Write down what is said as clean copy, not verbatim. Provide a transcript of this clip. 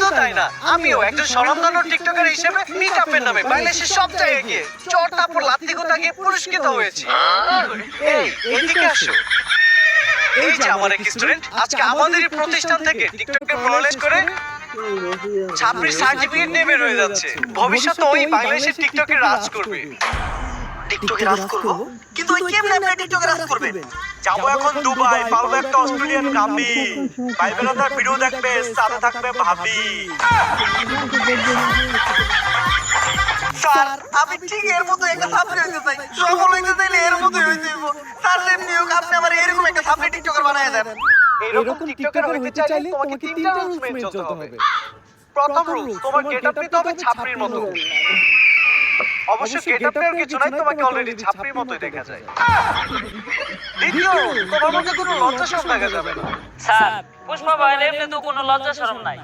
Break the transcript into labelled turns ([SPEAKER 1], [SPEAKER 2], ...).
[SPEAKER 1] শুধু তাই না, আমিও একজন স্বনামধন্য টিকটকার হিসেবে মিটআপের নামে বাংলাদেশের সব জায়গায় গিয়ে চট তারপর লাত্তি গোতা গিয়ে পুরস্কৃত হয়েছি। এই এদিকে আসো। এই যে আমার এক স্টুডেন্ট আজকে আমাদের এই প্রতিষ্ঠান থেকে টিকটকে প্রলেজ করে ছাত্রীর সার্টিফিকেট নিয়ে বের হয়ে যাচ্ছে। ভবিষ্যতে ওই বাংলাদেশের টিকটকে রাজ করবে।
[SPEAKER 2] টিকটকে রাজ করব, কিন্তু ওই কেমনে আপনি টিকটকে রাজ করবেন? যাবো এখন দুবাই, পালবো একটা অস্ট্রেলিয়ান গাবি, ভাই বেড়াদার ভিডিও দেখবে, সাথে থাকবে ভাবি। স্যার আমি ঠিক এর মতো একটা সাবরি হইতে চাই, সফল হইতে চাইলে এর মতোই হইতে হইব। স্যার যেমনি হোক আপনি আমার এরকম একটা সাবরি টিকটকার বানায় দেন।
[SPEAKER 1] এরকম টিকটকার হতে চাইলে তোমাকে তিনটা রুলস মেনে চলতে হবে। প্রথম রুল, তোমার গেটআপ নিতে হবে ছাত্রীর মতো। অবশ্য গেটআপ এর কিছু নাই, তোমাকে অলরেডি ছাত্রীর মতোই দেখা যায়। দ্বিতীয় রুল, তোমার মধ্যে কোনো লজ্জা শরম দেখা যাবে না।
[SPEAKER 3] স্যার পুষ্পা ভাইয়ের এমনি তো কোনো লজ্জা শরম নাই,